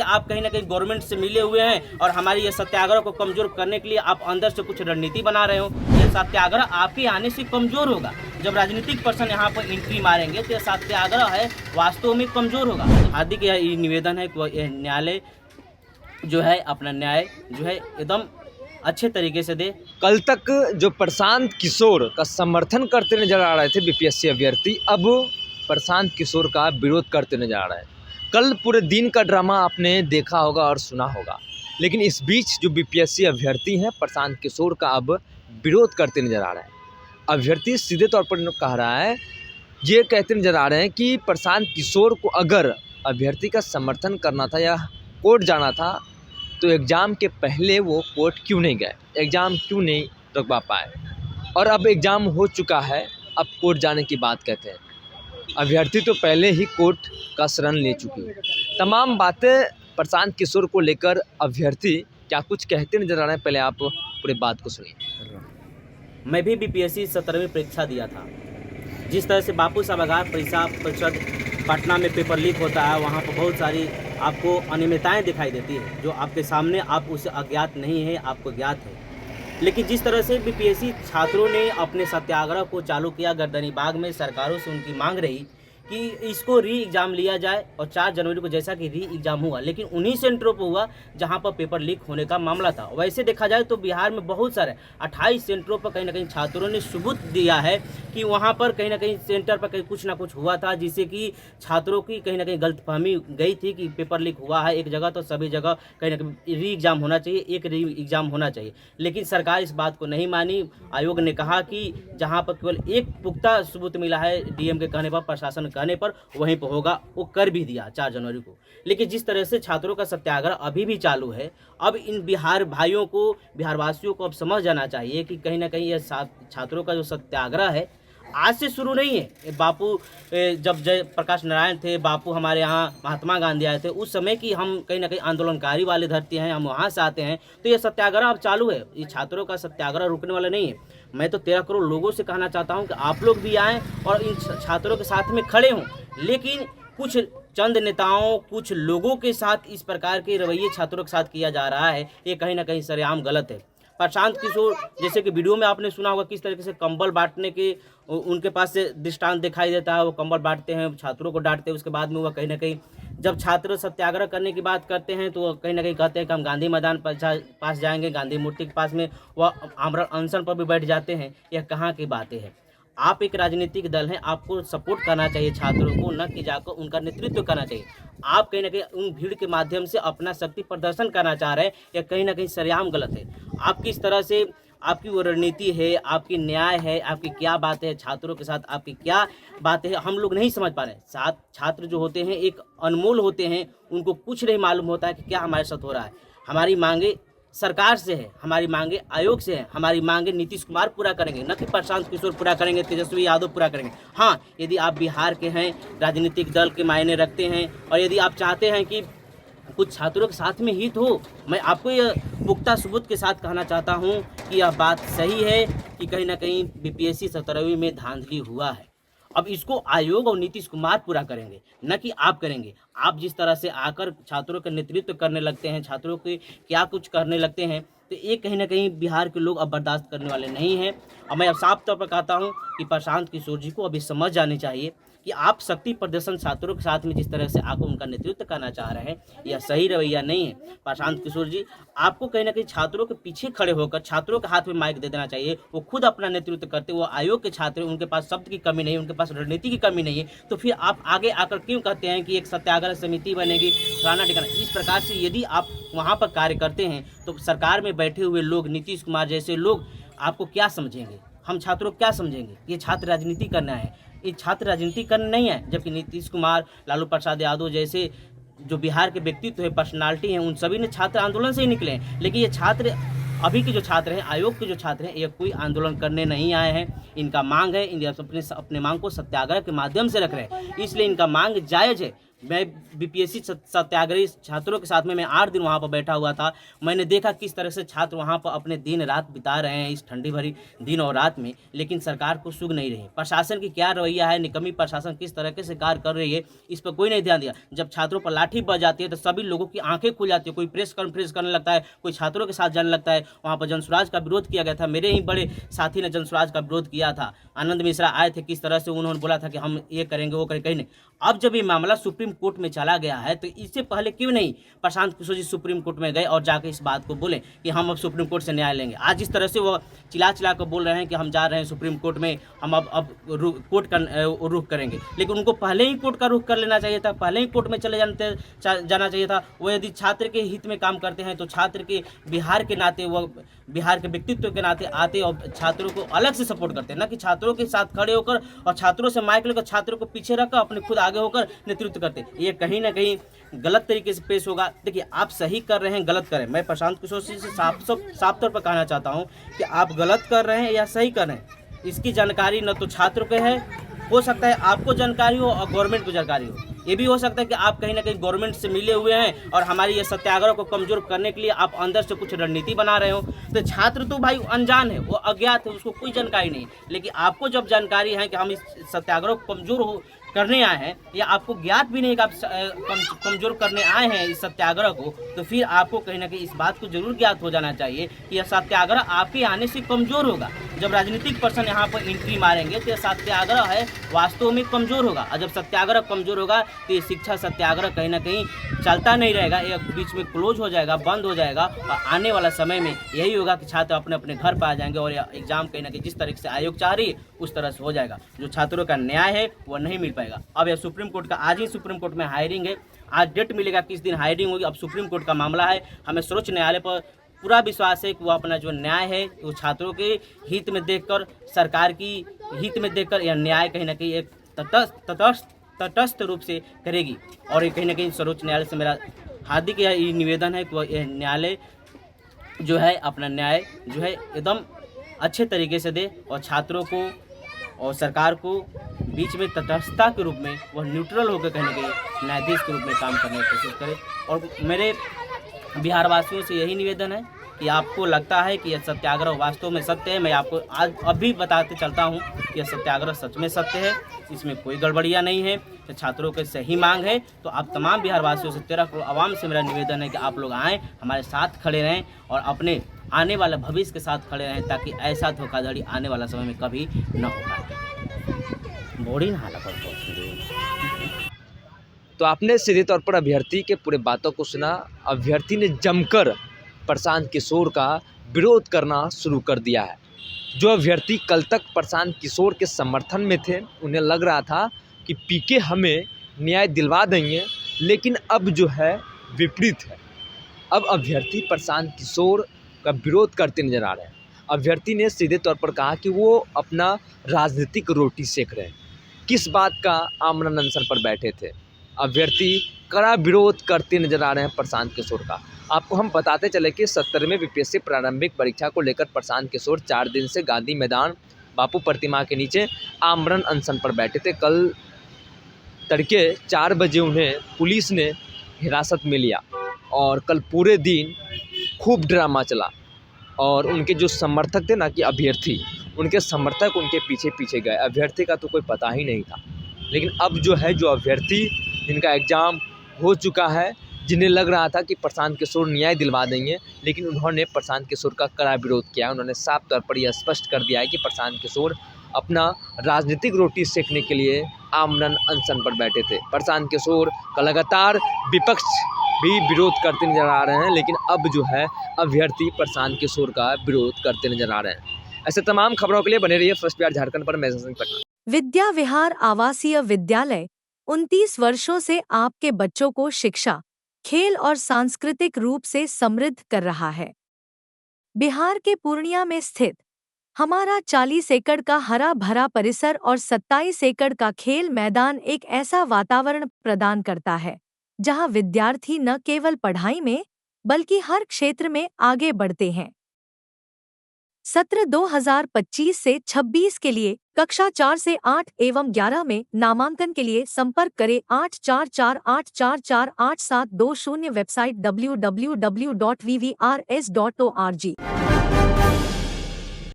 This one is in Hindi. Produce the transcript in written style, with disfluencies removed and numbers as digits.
आप कहीं ना कहीं गवर्नमेंट से मिले हुए हैं और हमारी ये सत्याग्रह को कमजोर करने के लिए आप अंदर से कुछ रणनीति बना रहे हो। ये सत्याग्रह आपके आने से कमजोर होगा। जब राजनीतिक पर्सन यहाँ पर एंट्री मारेंगे तो ये सत्याग्रह है वास्तव में कमजोर होगा। हार्दिक यह निवेदन है कि न्यायालय जो है अपना न्याय जो है एकदम अच्छे तरीके से दे। कल तक जो प्रशांत किशोर का समर्थन करते नजर आ रहे थे बीपीएससी अभ्यर्थी, अब प्रशांत किशोर का विरोध करते नजर आ रहा है। कल पूरे दिन का ड्रामा आपने देखा होगा और सुना होगा, लेकिन इस बीच जो बीपीएससी अभ्यर्थी हैं प्रशांत किशोर का अब विरोध करते नजर आ रहा है। अभ्यर्थी सीधे तौर पर कह रहा है, ये कहते नजर आ रहे हैं कि प्रशांत किशोर को अगर अभ्यर्थी का समर्थन करना था या कोर्ट जाना था तो एग्ज़ाम के पहले वो कोर्ट क्यों नहीं गए, एग्ज़ाम क्यों नहीं रुकवा पाए। और अब एग्ज़ाम हो चुका है, अब कोर्ट जाने की बात कहते हैं। अभ्यर्थी तो पहले ही कोर्ट का शरण ले चुकी है। तमाम बातें प्रशांत किशोर को लेकर अभ्यर्थी क्या कुछ कहते नजर आ रहे हैं, पहले आप पूरी बात को सुनिए। मैं भी बीपीएससी 17वीं परीक्षा दिया था। जिस तरह से बापू सभागार परीक्षा परिषद पटना में पेपर लीक होता है, वहाँ पर बहुत सारी आपको अनियमितताएं दिखाई देती है जो आपके सामने, आप उसे अज्ञात नहीं है, आपको ज्ञात है। लेकिन जिस तरह से बीपीएससी छात्रों ने अपने सत्याग्रह को चालू किया, गर्दनीबाग में सरकारों से उनकी मांग रही कि इसको री एग्ज़ाम लिया जाए और 4 जनवरी को जैसा कि री एग्ज़ाम हुआ, लेकिन उन्हीं सेंटरों पर हुआ जहां पर पेपर लीक होने का मामला था। वैसे देखा जाए तो बिहार में बहुत सारे 28 सेंटरों पर कहीं ना कहीं छात्रों ने सबूत दिया है कि वहां पर कहीं ना कहीं सेंटर पर कहीं कुछ ना कुछ हुआ था, जिससे कि छात्रों की कहीं ना कहीं गलतफहमी गई थी कि पेपर लीक हुआ है एक जगह तो सभी जगह कहीं ना कहीं री एग्ज़ाम होना चाहिए, एक री एग्ज़ाम होना चाहिए। लेकिन सरकार इस बात को नहीं मानी। आयोग ने कहा कि जहाँ पर केवल एक पुख्ता सबूत मिला है डीएम के कहने पर, प्रशासन कहने पर, वहीं पर होगा, वो कर भी दिया 4 जनवरी को। लेकिन जिस तरह से छात्रों का सत्याग्रह अभी भी चालू है, अब इन बिहार भाइयों को, बिहार वासियों को अब समझ जाना चाहिए कि कहीं ना कहीं यह छात्रों का जो सत्याग्रह है आज से शुरू नहीं है। बापू जब जय प्रकाश नारायण थे, बापू हमारे यहाँ महात्मा गांधी आए थे, उस समय की हम कहीं ना कहीं आंदोलनकारी वाले धरती हैं, हम वहाँ से आते हैं, तो ये सत्याग्रह अब चालू है। ये छात्रों का सत्याग्रह रुकने वाला नहीं है। मैं तो 13 करोड़ लोगों से कहना चाहता हूँ कि आप लोग भी आएँ और इन छात्रों के साथ में खड़े हों। लेकिन कुछ चंद नेताओं, कुछ लोगों के साथ इस प्रकार के रवैये छात्रों के साथ किया जा रहा है, ये कहीं ना कहीं सरेआम गलत है। प्रशांत किशोर जैसे कि वीडियो में आपने सुना होगा किस तरीके से कंबल बांटने के उनके पास से दृष्टांत दिखाई देता है। वो कंबल बांटते हैं, छात्रों को डांटते हैं, उसके बाद में वो कहीं ना कहीं जब छात्र सत्याग्रह करने की बात करते हैं तो कहीं ना कहीं कहते हैं कि हम गांधी मैदान पास जाएंगे, गांधी मूर्ति के पास में वह आमरण अनशन पर भी बैठ जाते हैं। यह कहाँ की बातें हैं। आप एक राजनीतिक दल हैं, आपको सपोर्ट करना चाहिए छात्रों को, न कि जाकर उनका नेतृत्व करना चाहिए। आप कहीं ना कहीं उन भीड़ के माध्यम से अपना शक्ति प्रदर्शन करना चाह रहे हैं, यह कहीं ना कहीं सरेआम गलत है। आप किस तरह से, आपकी वो रणनीति है, आपकी न्याय है, आपकी क्या बातें हैं छात्रों के साथ, आपकी क्या बातें हैं, हम लोग नहीं समझ पा रहे हैं। छात्र जो होते हैं एक अनमोल होते हैं, उनको कुछ नहीं मालूम होता है कि क्या हमारे साथ हो रहा है। हमारी मांगे सरकार से है, हमारी मांगे आयोग से है, हमारी मांगे नीतीश कुमार पूरा करेंगे, न कि प्रशांत किशोर पूरा करेंगे, तेजस्वी यादव पूरा करेंगे। हाँ, यदि आप बिहार के हैं, राजनीतिक दल के मायने रखते हैं और यदि आप चाहते हैं कि कुछ छात्रों के साथ में हित हो, मैं आपको यह पुख्ता सबूत के साथ कहना चाहता हूँ कि यह बात सही है कि कहीं ना कहीं बीपीएससी 17वीं में धांधली हुआ है। अब इसको आयोग और नीतीश कुमार पूरा करेंगे, न कि आप करेंगे। आप जिस तरह से आकर छात्रों का नेतृत्व करने लगते हैं, छात्रों के क्या कुछ करने लगते हैं, तो ये कहीं ना कहीं बिहार के लोग अब बर्दाश्त करने वाले नहीं हैं। और मैं अब साफ तौर पर कहता हूँ कि प्रशांत किशोर जी को अभी समझ जानी चाहिए कि आप शक्ति प्रदर्शन छात्रों के साथ में जिस तरह से आकर उनका नेतृत्व करना चाह रहे हैं, यह सही रवैया नहीं है। प्रशांत किशोर जी, आपको कहीं ना कहीं छात्रों के पीछे खड़े होकर छात्रों के हाथ में माइक दे देना चाहिए। वो खुद अपना नेतृत्व करते, वो आयोग के छात्र, उनके पास शब्द की कमी नहीं है, उनके पास रणनीति की कमी नहीं है, तो फिर आप आगे आकर क्यों कहते हैं कि एक सत्याग्रह समिति बनेगी, फलाना ठिकाना। इस प्रकार से यदि आप वहाँ पर कार्य करते हैं तो सरकार में बैठे हुए लोग, नीतीश कुमार जैसे लोग आपको क्या समझेंगे, हम छात्रों को क्या समझेंगे। ये छात्र राजनीति करना है, ये छात्र राजनीति करना नहीं है। जबकि नीतीश कुमार, लालू प्रसाद यादव जैसे जो बिहार के व्यक्तित्व है, पर्सनालिटी हैं, उन सभी ने छात्र आंदोलन से ही निकले हैं। लेकिन ये छात्र, अभी के जो छात्र हैं, आयोग के जो छात्र हैं, ये कोई आंदोलन करने नहीं आए हैं। इनका मांग है, अपने मांग को सत्याग्रह के माध्यम से रख रहे हैं, इसलिए इनका मांग जायज़ है। मैं बीपीएससी सत्याग्रही छात्रों के साथ में मैं 8 दिन वहाँ पर बैठा हुआ था। मैंने देखा किस तरह से छात्र वहाँ पर अपने दिन रात बिता रहे हैं इस ठंडी भरी दिन और रात में, लेकिन सरकार को सूझ नहीं रही। प्रशासन की क्या रवैया है, निकम्मी प्रशासन किस तरह से कार्य कर रही है, इस पर कोई नहीं ध्यान दिया। जब छात्रों पर लाठी बज जाती है तो सभी लोगों की आंखें खुल जाती है। कोई प्रेस कॉन्फ्रेंस करने लगता है, कोई छात्रों के साथ जाने लगता है। वहाँ पर जनसुराज का विरोध किया गया था, मेरे ही बड़े साथी ने जनसुराज का विरोध किया था। आनंद मिश्रा आए थे, किस तरह से उन्होंने बोला था कि हम ये करेंगे वो करेंगे, कहीं नहीं। अब जब ये मामला सुप्रीम कोर्ट में चला गया है तो इससे पहले क्यों नहीं प्रशांत किशोर जी सुप्रीम कोर्ट में गए और जाकर इस बात को बोले कि हम अब सुप्रीम कोर्ट से न्याय लेंगे। आज इस तरह से वो चिल्ला चिल्ला कर बोल रहे हैं कि हम जा रहे हैं सुप्रीम कोर्ट में, हम अब कोर्ट का रुख करेंगे, लेकिन उनको पहले ही कोर्ट का रुख कर लेना चाहिए था, पहले ही कोर्ट में चले जाना चाहिए था। वो यदि छात्र के हित में काम करते हैं तो छात्र के बिहार के नाते, वो बिहार के व्यक्तित्व के नाते आते और छात्रों को अलग से सपोर्ट करते हैं, ना कि छात्रों के साथ खड़े होकर और छात्रों से माइक लेकर छात्रों को पीछे रखकर अपने खुद आगे होकर नेतृत्व करते। ये कहीं ना कहीं गलत तरीके से पेश होगा। देखिए, आप सही कर रहे हैं, गलत करें, मैं प्रशांत किशोर से साफ तौर पर कहना चाहता हूं कि आप गलत कर रहे हैं या सही कर रहे हैं, इसकी जानकारी न तो छात्र को है, हो सकता है आपको जानकारी हो और गवर्नमेंट को जानकारी हो। ये भी हो सकता है कि आप कहीं ना कहीं गवर्नमेंट से मिले हुए हैं और हमारी ये सत्याग्रह को कमजोर करने के लिए आप अंदर से कुछ रणनीति बना रहे हो। तो छात्र तो भाई अनजान है, वो अज्ञात है, उसको कोई जानकारी नहीं, लेकिन आपको जब जानकारी है कि हम इस सत्याग्रह को कमजोर करने आए हैं, या आपको ज्ञात भी नहीं कि आप कमजोर करने आए हैं इस सत्याग्रह को, तो फिर आपको कहीं ना कहीं इस बात को जरूर ज्ञात हो जाना चाहिए कि यह सत्याग्रह आपके आने से कमजोर होगा। जब राजनीतिक पर्सन यहाँ पर एंट्री मारेंगे तो यह सत्याग्रह है वास्तव में कमजोर होगा, और जब सत्याग्रह कमजोर होगा तो ये शिक्षा सत्याग्रह कहीं ना कहीं चलता नहीं रहेगा, ये बीच में क्लोज हो जाएगा, बंद हो जाएगा, और आने वाला समय में यही होगा कि छात्र अपने अपने घर पर आ जाएंगे और एग्जाम कहीं ना कहीं जिस तरह से आयोग चाह रही है उस तरह से हो जाएगा। जो छात्रों का न्याय है वो नहीं मिल पाएगा। अब यह सुप्रीम कोर्ट का, आज ही सुप्रीम कोर्ट में हायरिंग है, आज डेट मिलेगा किस दिन हायरिंग होगी। अब सुप्रीम कोर्ट का मामला है, हमें सर्वोच्च न्यायालय पर पूरा विश्वास है कि वो अपना जो न्याय है वो छात्रों के हित में देखकर, सरकार की हित में देखकर यह न्याय कहीं ना कहीं एक तटस्थ रूप से करेगी। और ये कहीं ना कहीं सर्वोच्च न्यायालय से मेरा हार्दिक यह निवेदन है कि वह यह न्यायालय जो है अपना न्याय जो है एकदम अच्छे तरीके से दे और छात्रों को और सरकार को बीच में तटस्थता के रूप में वह न्यूट्रल होकर कहीं ना कहीं न्यायाधीश के रूप में काम करने की कोशिश करे। और मेरे बिहार वासियों से यही निवेदन है कि आपको लगता है कि यह सत्याग्रह वास्तव में सत्य है, मैं आपको आज अभी बताते चलता हूं कि यह सत्याग्रह सच में सत्य है, इसमें कोई गड़बड़ियां नहीं है। तो छात्रों के सही मांग है, तो आप तमाम बिहार वासियों से 13 करोड़ आवाम से मेरा निवेदन है कि आप लोग आएँ, हमारे साथ खड़े रहें और अपने आने वाले भविष्य के साथ खड़े रहें, ताकि ऐसा धोखाधड़ी आने वाला समय में कभी न हो पाए। बोर्डिंग हालत। तो आपने सीधे तौर पर अभ्यर्थी के पूरे बातों को सुना। अभ्यर्थी ने जमकर प्रशांत किशोर का विरोध करना शुरू कर दिया है। जो अभ्यर्थी कल तक प्रशांत किशोर के समर्थन में थे, उन्हें लग रहा था कि पीके हमें न्याय दिलवा देंगे, लेकिन अब जो है विपरीत है। अब अभ्यर्थी प्रशांत किशोर का विरोध करते नजर आ रहे हैं। अभ्यर्थी ने सीधे तौर पर कहा कि वो अपना राजनीतिक रोटी सेक रहे हैं। किस बात का आमरण अनशन पर बैठे थे? अभ्यर्थी कड़ा विरोध करते नजर आ रहे हैं प्रशांत किशोर का। आपको हम बताते चले कि 70वें बीपीएससी प्रारंभिक परीक्षा को लेकर प्रशांत किशोर 4 दिन से गांधी मैदान बापू प्रतिमा के नीचे आमरण अनशन पर बैठे थे। कल तड़के 4 बजे उन्हें पुलिस ने हिरासत में लिया और कल पूरे दिन खूब ड्रामा चला और उनके जो समर्थक थे, ना कि अभ्यर्थी, उनके समर्थक उनके पीछे पीछे गए। अभ्यर्थी का तो कोई पता ही नहीं था। लेकिन अब जो है, जो अभ्यर्थी जिनका एग्ज़ाम हो चुका है, जिन्हें लग रहा था कि प्रशांत किशोर न्याय दिलवा देंगे, लेकिन उन्होंने प्रशांत किशोर का कड़ा विरोध किया। उन्होंने साफ तौर पर यह स्पष्ट कर दिया है कि प्रशांत किशोर अपना राजनीतिक रोटी सेकने के लिए आमरण अनशन पर बैठे थे। प्रशांत किशोर का लगातार विपक्ष भी विरोध करते नजर आ रहे हैं, लेकिन अब जो है अभ्यर्थी प्रशांत किशोर का विरोध करते नजर आ रहे हैं। ऐसे तमाम खबरों के लिए बने रहिए फर्स्ट बिहार झारखंड पर। मैं पटना। विद्या विहार आवासीय विद्यालय 29 वर्षों से आपके बच्चों को शिक्षा, खेल और सांस्कृतिक रूप से समृद्ध कर रहा है। बिहार के पूर्णिया में स्थित हमारा 40 एकड़ का हरा भरा परिसर और 27 एकड़ का खेल मैदान एक ऐसा वातावरण प्रदान करता है जहां विद्यार्थी न केवल पढ़ाई में बल्कि हर क्षेत्र में आगे बढ़ते हैं। सत्र 2025 से 26 के लिए कक्षा 4 से 8 एवं 11 में नामांकन के लिए संपर्क करें 8448448720 वेबसाइट www.vvrs.org।